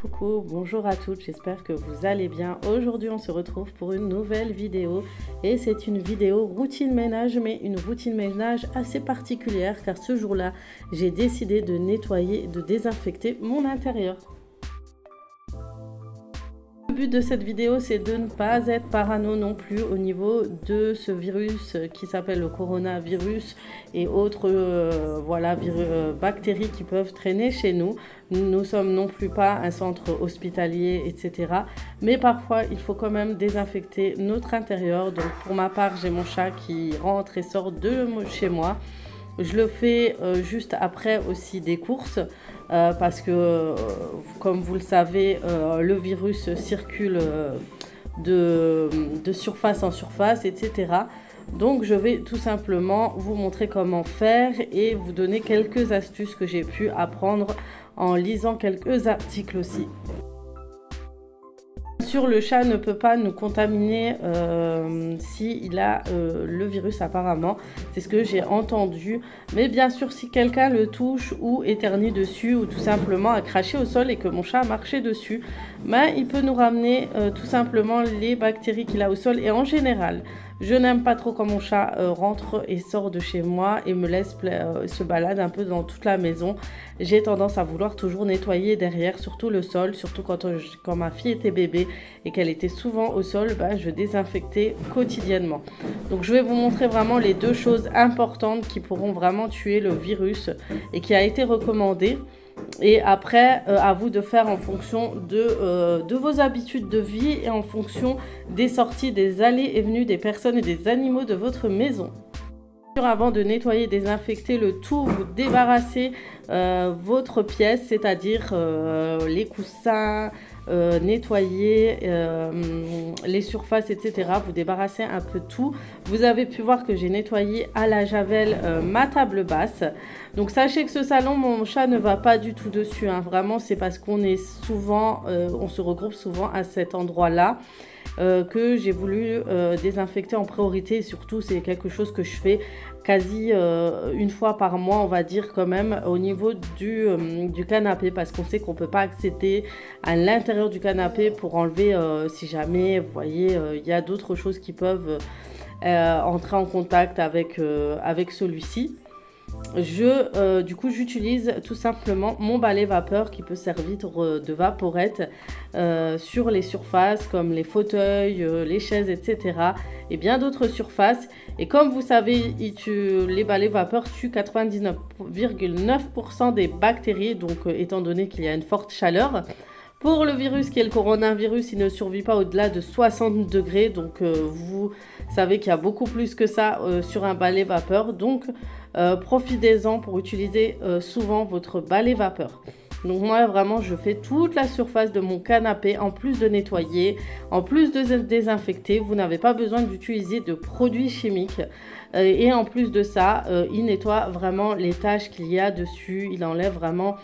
coucou, bonjour à toutes, j'espère que vous allez bien. Aujourd'hui on se retrouve pour une nouvelle vidéo et c'est une vidéo routine ménage, mais une routine ménage assez particulière car ce jour-là j'ai décidé de nettoyer et de désinfecter mon intérieur. Le but de cette vidéo, c'est de ne pas être parano non plus au niveau de ce virus qui s'appelle le coronavirus et autres bactéries qui peuvent traîner chez nous. Nous ne sommes non plus pas un centre hospitalier, etc. Mais parfois, il faut quand même désinfecter notre intérieur. Donc pour ma part, j'ai mon chat qui rentre et sort de chez moi. Je le fais juste après aussi des courses parce que, comme vous le savez, le virus circule de surface en surface, etc. Donc, je vais tout simplement vous montrer comment faire et vous donner quelques astuces que j'ai pu apprendre en lisant quelques articles aussi. Le chat ne peut pas nous contaminer s'il a le virus apparemment, c'est ce que j'ai entendu. Mais bien sûr, si quelqu'un le touche ou éternue dessus ou tout simplement a craché au sol et que mon chat a marché dessus, il peut nous ramener tout simplement les bactéries qu'il a au sol. Et en général, je n'aime pas trop quand mon chat rentre et sort de chez moi et me laisse se balade un peu dans toute la maison. J'ai tendance à vouloir toujours nettoyer derrière, surtout le sol, surtout quand ma fille était bébé et qu'elle était souvent au sol, je désinfectais quotidiennement. Donc je vais vous montrer vraiment les deux choses importantes qui pourront vraiment tuer le virus et qui a été recommandé. Et après, à vous de faire en fonction de vos habitudes de vie et en fonction des sorties, des allées et venues des personnes et des animaux de votre maison. Avant de nettoyer, désinfecter le tout, vous débarrassez votre pièce, c'est-à-dire les coussins, nettoyer les surfaces, etc. Vous débarrassez un peu tout. Vous avez pu voir que j'ai nettoyé à la javel ma table basse. Donc sachez que ce salon, mon chat ne va pas du tout dessus, hein. Vraiment, c'est parce qu'on est souvent, on se regroupe souvent à cet endroit-là. Que j'ai voulu désinfecter en priorité et surtout c'est quelque chose que je fais quasi une fois par mois, on va dire, quand même au niveau du canapé, parce qu'on sait qu'on peut pas accéder à l'intérieur du canapé pour enlever si jamais vous voyez il y a d'autres choses qui peuvent entrer en contact avec celui-ci. Du coup j'utilise tout simplement mon balai vapeur qui peut servir de vaporette sur les surfaces comme les fauteuils, les chaises, etc. et bien d'autres surfaces. Et comme vous savez, les balais vapeur tuent 99,9% des bactéries, donc étant donné qu'il y a une forte chaleur. Pour le virus qui est le coronavirus, il ne survit pas au-delà de 60 degrés. Donc, vous savez qu'il y a beaucoup plus que ça sur un balai vapeur. Donc, profitez-en pour utiliser souvent votre balai vapeur. Donc, moi, vraiment, je fais toute la surface de mon canapé. En plus de nettoyer, en plus de désinfecter, vous n'avez pas besoin d'utiliser de produits chimiques. Et en plus de ça, il nettoie vraiment les taches qu'il y a dessus. Il enlève vraiment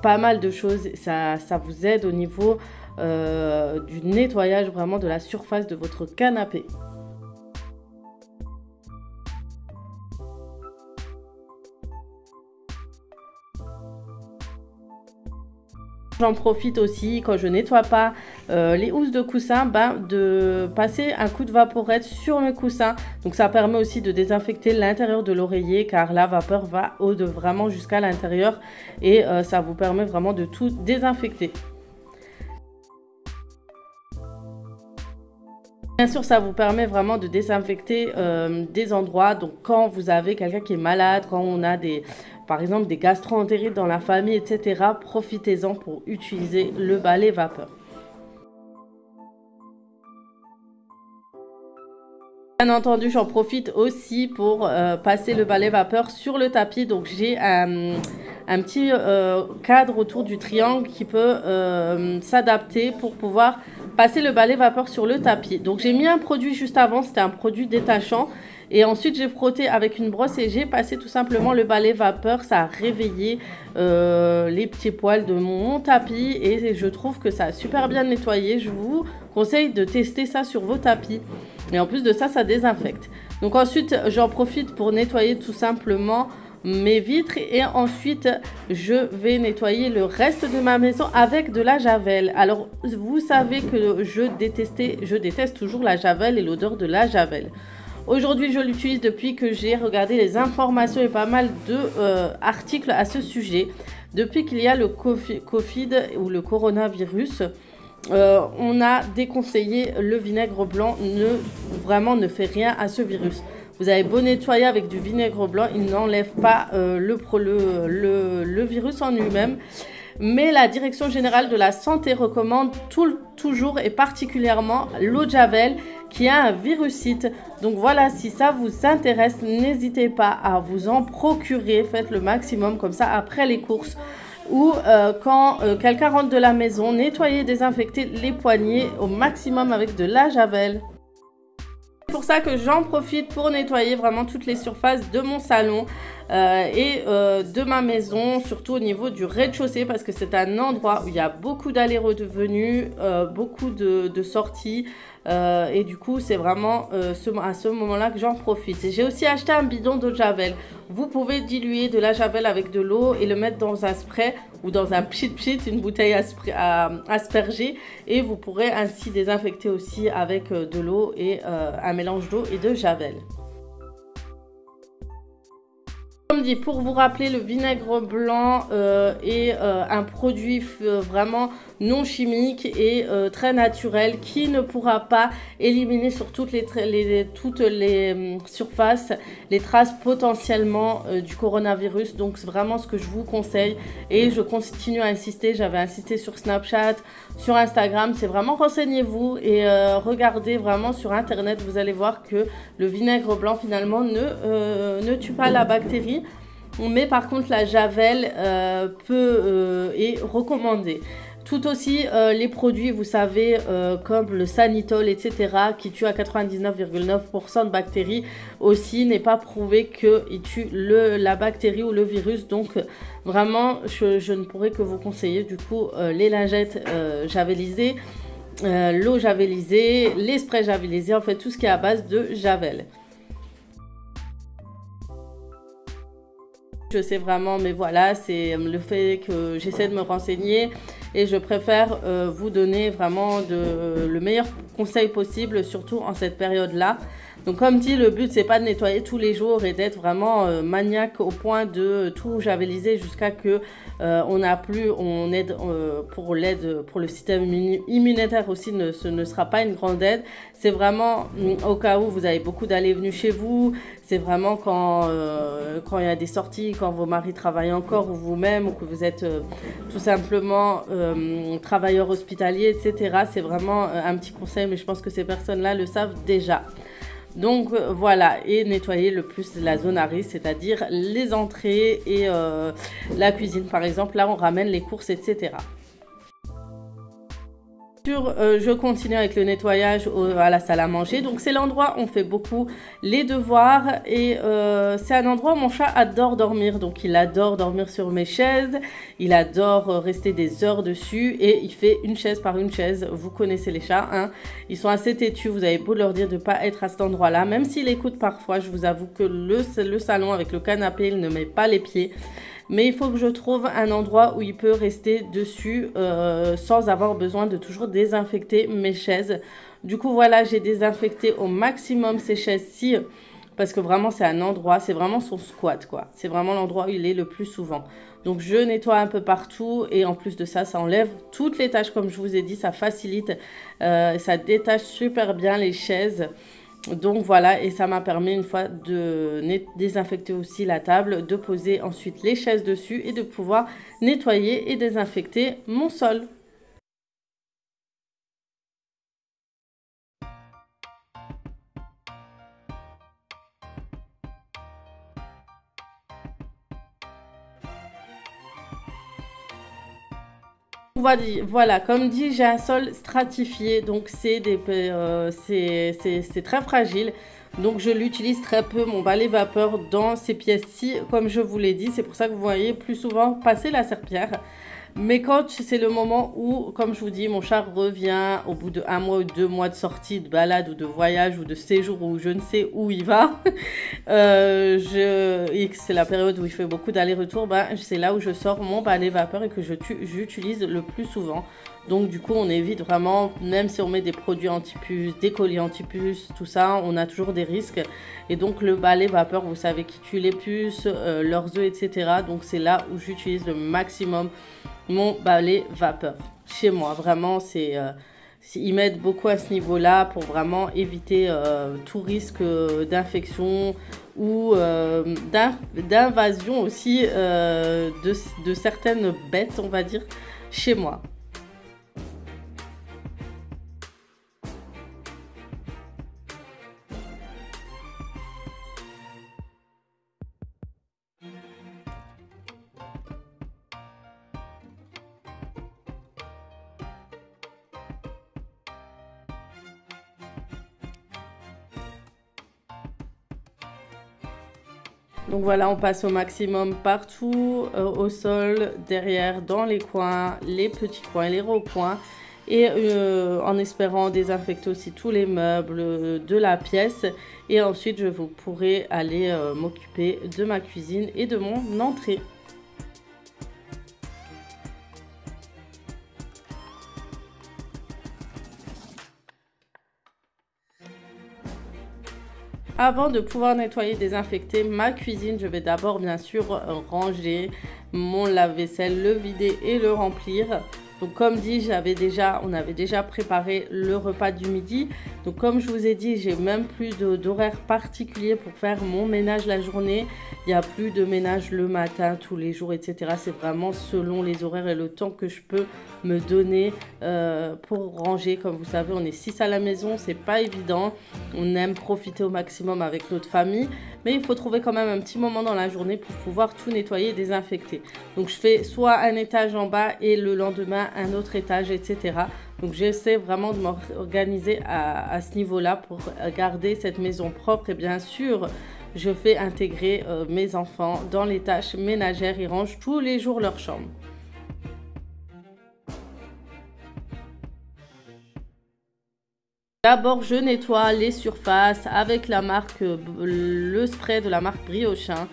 pas mal de choses. Ça vous aide au niveau du nettoyage vraiment de la surface de votre canapé. J'en profite aussi quand je nettoie pas les housses de coussin, de passer un coup de vaporette sur mes coussins. Donc ça permet aussi de désinfecter l'intérieur de l'oreiller car la vapeur va vraiment jusqu'à l'intérieur et ça vous permet vraiment de tout désinfecter. Bien sûr, ça vous permet vraiment de désinfecter des endroits. Donc, quand vous avez quelqu'un qui est malade, quand on a par exemple des gastro-entérites dans la famille, etc., profitez-en pour utiliser le balai vapeur. Bien entendu, j'en profite aussi pour passer le balai vapeur sur le tapis. Donc, j'ai un petit cadre autour du triangle qui peut s'adapter pour pouvoir passer le balai vapeur sur le tapis. Donc, j'ai mis un produit juste avant, c'était un produit détachant. Et ensuite, j'ai frotté avec une brosse et j'ai passé tout simplement le balai vapeur. Ça a réveillé les petits poils de mon tapis et je trouve que ça a super bien nettoyé. Je vous conseille de tester ça sur vos tapis. Et en plus de ça, ça désinfecte. Donc ensuite, j'en profite pour nettoyer tout simplement mes vitres et ensuite je vais nettoyer le reste de ma maison avec de la javel. Alors vous savez que je déteste toujours la javel et l'odeur de la javel. Aujourd'hui, je l'utilise depuis que j'ai regardé les informations et pas mal de articles à ce sujet. Depuis qu'il y a le Covid ou le coronavirus, on a déconseillé le vinaigre blanc. Vraiment ne fait rien à ce virus. Vous avez beau nettoyer avec du vinaigre blanc, il n'enlève pas le virus en lui-même. Mais la Direction générale de la santé recommande toujours et particulièrement l'eau de javel qui a un virucide. Donc voilà, si ça vous intéresse, n'hésitez pas à vous en procurer. Faites le maximum comme ça après les courses ou quand quelqu'un rentre de la maison, nettoyez, désinfectez les poignées au maximum avec de la javel. C'est pour ça que j'en profite pour nettoyer vraiment toutes les surfaces de mon salon et de ma maison, surtout au niveau du rez-de-chaussée parce que c'est un endroit où il y a beaucoup d'allers-revenus, beaucoup de sorties et du coup c'est vraiment à ce moment-là que j'en profite. J'ai aussi acheté un bidon d'eau de javel. Vous pouvez diluer de la javel avec de l'eau et le mettre dans un spray ou dans un pchit-pchit, une bouteille à asperger, et vous pourrez ainsi désinfecter aussi avec de l'eau et un mélange d'eau et de javel. Comme dit, pour vous rappeler, le vinaigre blanc est un produit vraiment non chimique et très naturel qui ne pourra pas éliminer sur toutes les surfaces les traces potentiellement du coronavirus. Donc c'est vraiment ce que je vous conseille et je continue à insister. J'avais insisté sur Snapchat, sur Instagram. C'est vraiment renseignez-vous et regardez vraiment sur internet. Vous allez voir que le vinaigre blanc finalement ne tue pas la bactérie. Mais par contre la javel est recommandée. Tout aussi les produits, vous savez, comme le Sanitol, etc., qui tue à 99,9% de bactéries, aussi n'est pas prouvé qu'il tue la bactérie ou le virus. Donc vraiment, je ne pourrais que vous conseiller du coup les lingettes javelisées, l'eau javelisée, les sprays javelisés, en fait tout ce qui est à base de javel. Je sais vraiment, mais voilà, c'est le fait que j'essaie de me renseigner et je préfère vous donner vraiment le meilleur conseil possible, surtout en cette période-là. Donc comme dit, le but c'est pas de nettoyer tous les jours et d'être vraiment maniaque au point de tout javeliser jusqu'à que on n'a plus, pour le système immunitaire aussi ce ne sera pas une grande aide. C'est vraiment au cas où vous avez beaucoup d'allées et venues chez vous, c'est vraiment quand il y a des sorties, quand vos maris travaillent encore ou vous-même ou que vous êtes tout simplement travailleur hospitalier, etc. C'est vraiment un petit conseil, mais je pense que ces personnes-là le savent déjà. Donc voilà, et nettoyer le plus la zone à risque, c'est-à-dire les entrées et la cuisine par exemple, là on ramène les courses, etc. Je continue avec le nettoyage à la salle à manger. Donc c'est l'endroit où on fait beaucoup les devoirs et c'est un endroit où mon chat adore dormir. Donc il adore dormir sur mes chaises, il adore rester des heures dessus et il fait une chaise par une chaise. Vous connaissez les chats, hein, ils sont assez têtus, vous avez beau leur dire de ne pas être à cet endroit-là. Même s'il écoute parfois, je vous avoue que le salon avec le canapé, il ne met pas les pieds. Mais il faut que je trouve un endroit où il peut rester dessus sans avoir besoin de toujours désinfecter mes chaises. Du coup, voilà, j'ai désinfecté au maximum ces chaises-ci parce que vraiment, c'est un endroit, c'est vraiment son squat, quoi. C'est vraiment l'endroit où il est le plus souvent. Donc, je nettoie un peu partout et en plus de ça, ça enlève toutes les tâches, comme je vous ai dit, ça facilite, ça détache super bien les chaises. Donc voilà, et ça m'a permis une fois de désinfecter aussi la table, de poser ensuite les chaises dessus et de pouvoir nettoyer et désinfecter mon sol. Voilà, comme dit, j'ai un sol stratifié, donc c'est très fragile. Donc je l'utilise très peu, mon balai vapeur, dans ces pièces-ci, comme je vous l'ai dit. C'est pour ça que vous voyez plus souvent passer la serpillière. Mais quand c'est le moment où, comme je vous dis, mon chat revient au bout de 1 mois ou 2 mois de sortie, de balade ou de voyage ou de séjour ou je ne sais où il va, et que c'est la période où il fait beaucoup d'allers-retours, ben, c'est là où je sors mon balai vapeur et que j'utilise le plus souvent. Donc du coup, on évite vraiment, même si on met des produits anti-puces, des colliers anti-puces, tout ça, on a toujours des risques. Et donc le balai vapeur, vous savez, qui tue les puces, leurs œufs, etc. Donc c'est là où j'utilise le maximum mon balai vapeur. Chez moi, vraiment, ils m'aident beaucoup à ce niveau-là pour vraiment éviter tout risque d'infection ou d'invasion aussi de certaines bêtes, on va dire, chez moi. Donc voilà, on passe au maximum partout, au sol, derrière, dans les coins, les petits coins, les recoins. Et en espérant désinfecter aussi tous les meubles de la pièce. Et ensuite, je vous pourrai aller m'occuper de ma cuisine et de mon entrée. Avant de pouvoir nettoyer, désinfecter ma cuisine, je vais d'abord bien sûr ranger mon lave-vaisselle, le vider et le remplir. Donc comme dit, on avait déjà préparé le repas du midi. Donc comme je vous ai dit, j'ai même plus d'horaire particulier pour faire mon ménage la journée. Il n'y a plus de ménage le matin, tous les jours, etc. C'est vraiment selon les horaires et le temps que je peux me donner pour ranger. Comme vous savez, on est 6 à la maison, c'est pas évident. On aime profiter au maximum avec notre famille. Mais il faut trouver quand même un petit moment dans la journée pour pouvoir tout nettoyer et désinfecter. Donc je fais soit un étage en bas et le lendemain un autre étage, etc. Donc j'essaie vraiment de m'organiser à ce niveau-là pour garder cette maison propre. Et bien sûr, je fais intégrer mes enfants dans les tâches ménagères. Ils rangent tous les jours leur chambre. D'abord, je nettoie les surfaces avec la marque, le spray de la marque Briochin.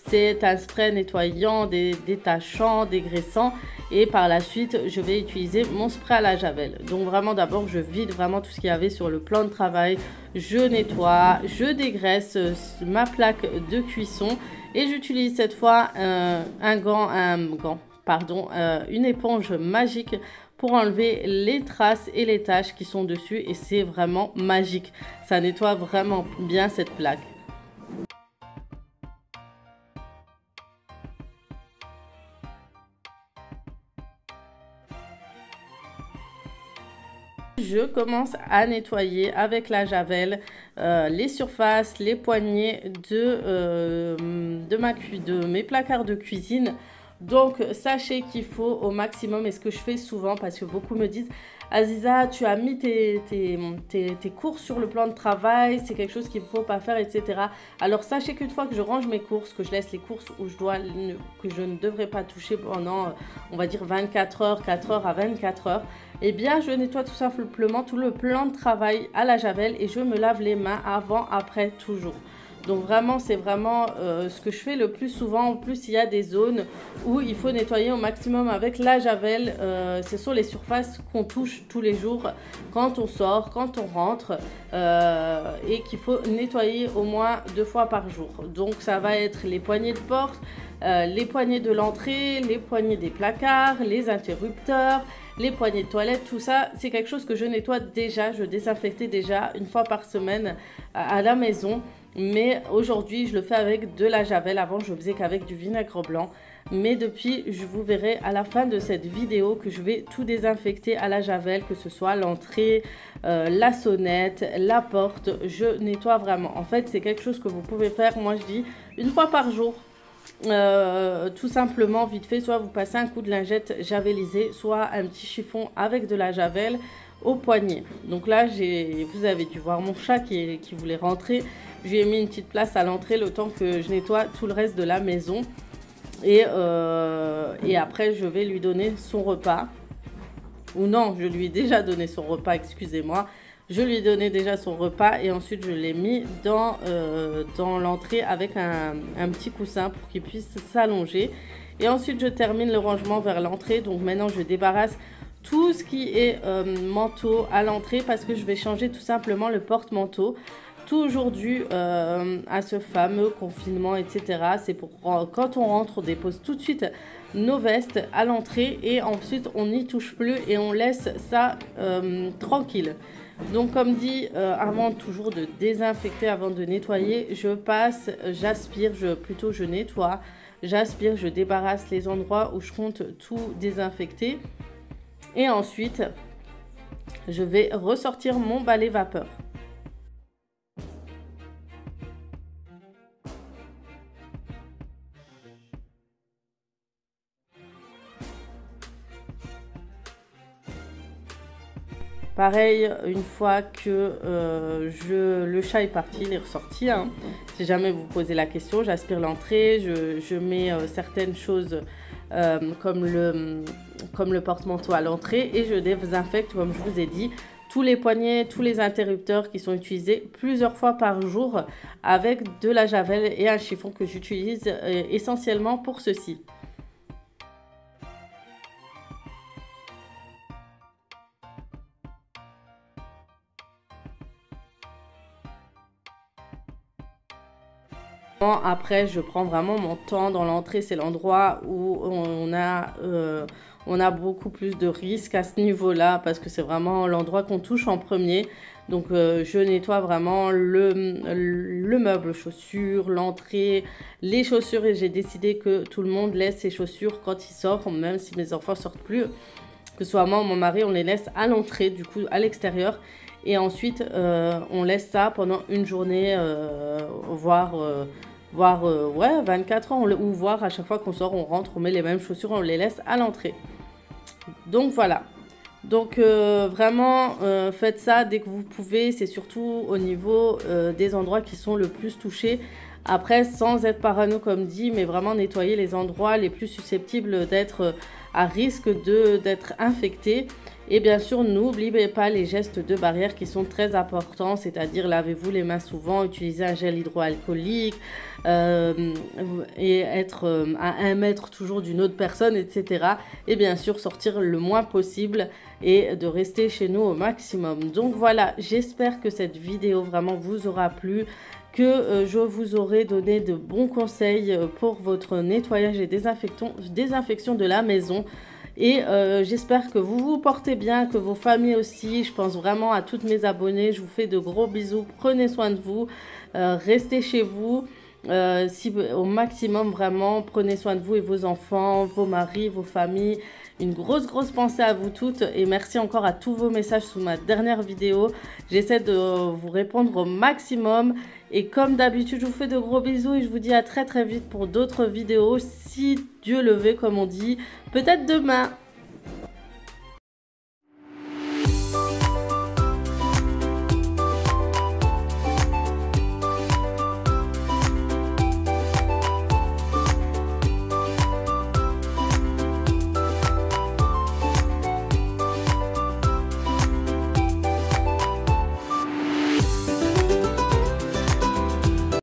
C'est un spray nettoyant, détachant, dégraissant. Et par la suite, je vais utiliser mon spray à la javel. Donc vraiment, d'abord, je vide vraiment tout ce qu'il y avait sur le plan de travail. Je nettoie, je dégraisse ma plaque de cuisson. Et j'utilise cette fois une éponge magique pour enlever les traces et les taches qui sont dessus. Et c'est vraiment magique. Ça nettoie vraiment bien cette plaque. Je commence à nettoyer avec la javel les surfaces, les poignées de mes placards de cuisine. Donc sachez qu'il faut au maximum, et ce que je fais souvent parce que beaucoup me disent Aziza, tu as mis tes courses sur le plan de travail, c'est quelque chose qu'il ne faut pas faire, etc. Alors sachez qu'une fois que je range mes courses, que je laisse les courses où que je ne devrais pas toucher pendant, on va dire 24 heures, 4 heures à 24 heures, eh bien je nettoie tout simplement tout le plan de travail à la javel et je me lave les mains avant, après, toujours. Donc vraiment, c'est vraiment ce que je fais le plus souvent. En plus, il y a des zones où il faut nettoyer au maximum avec la javel. Ce sont les surfaces qu'on touche tous les jours quand on sort, quand on rentre et qu'il faut nettoyer au moins 2 fois par jour. Donc ça va être les poignées de porte, les poignées de l'entrée, les poignées des placards, les interrupteurs, les poignées de toilette, tout ça, c'est quelque chose que je nettoie déjà, je désinfectais déjà 1 fois par semaine à la maison. Mais aujourd'hui, je le fais avec de la javel. Avant, je faisais qu'avec du vinaigre blanc. Mais depuis, je vous verrai à la fin de cette vidéo que je vais tout désinfecter à la javel, que ce soit l'entrée, la sonnette, la porte. Je nettoie vraiment. En fait, c'est quelque chose que vous pouvez faire, moi je dis, 1 fois par jour. Tout simplement, vite fait, soit vous passez un coup de lingette javelisée, soit un petit chiffon avec de la javel au poignet. Donc là, vous avez dû voir mon chat qui voulait rentrer. Je lui ai mis une petite place à l'entrée le temps que je nettoie tout le reste de la maison. Et après, je vais lui donner son repas. Ou non, je lui ai déjà donné son repas, excusez-moi. Je lui ai donné déjà son repas et ensuite je l'ai mis dans l'entrée avec un petit coussin pour qu'il puisse s'allonger. Et ensuite, je termine le rangement vers l'entrée. Donc maintenant, je débarrasse tout ce qui est manteau à l'entrée parce que je vais changer tout simplement le porte-manteau. Toujours dû à ce fameux confinement, etc. C'est pour quand on rentre, on dépose tout de suite nos vestes à l'entrée et ensuite on n'y touche plus et on laisse ça tranquille. Donc comme dit, avant toujours de désinfecter, avant de nettoyer, je passe, j'aspire, je nettoie, j'aspire, je débarrasse les endroits où je compte tout désinfecter. Et ensuite, je vais ressortir mon balai vapeur. Pareil, une fois que le chat est parti, il est ressorti. Hein. Si jamais vous posez la question, j'aspire l'entrée, je mets certaines choses comme le porte-manteau à l'entrée et je désinfecte, comme je vous ai dit, tous les poignets, tous les interrupteurs qui sont utilisés plusieurs fois par jour avec de la javel et un chiffon que j'utilise essentiellement pour ceci. Après, je prends vraiment mon temps dans l'entrée. C'est l'endroit où on a beaucoup plus de risques à ce niveau-là parce que c'est vraiment l'endroit qu'on touche en premier. Donc, je nettoie vraiment le meuble chaussures, l'entrée, les chaussures. Et j'ai décidé que tout le monde laisse ses chaussures quand il sort, même si mes enfants sortent plus. Que ce soit moi ou mon mari, on les laisse à l'entrée, du coup, à l'extérieur. Et ensuite, on laisse ça pendant une journée, voire 24 ans, ou voire à chaque fois qu'on sort, on rentre, on met les mêmes chaussures, on les laisse à l'entrée. Donc voilà. Donc vraiment, faites ça dès que vous pouvez. C'est surtout au niveau des endroits qui sont le plus touchés. Après, sans être parano comme dit, mais vraiment nettoyer les endroits les plus susceptibles d'être à risque d'être infectés. Et bien sûr, n'oubliez pas les gestes de barrière qui sont très importants, c'est-à-dire lavez-vous les mains souvent, utilisez un gel hydroalcoolique et être à 1 mètre toujours d'une autre personne, etc. Et bien sûr, sortir le moins possible et de rester chez nous au maximum. Donc voilà, j'espère que cette vidéo vraiment vous aura plu, que je vous aurai donné de bons conseils pour votre nettoyage et désinfection de la maison. Et j'espère que vous vous portez bien, que vos familles aussi. Je pense vraiment à toutes mes abonnées. Je vous fais de gros bisous. Prenez soin de vous. Restez chez vous. Au maximum, vraiment, prenez soin de vous et vos enfants, vos maris, vos familles. Une grosse pensée à vous toutes. Et merci encore à tous vos messages sous ma dernière vidéo. J'essaie de vous répondre au maximum. Et comme d'habitude, je vous fais de gros bisous et je vous dis à très vite pour d'autres vidéos, si Dieu le veut, comme on dit, peut-être demain.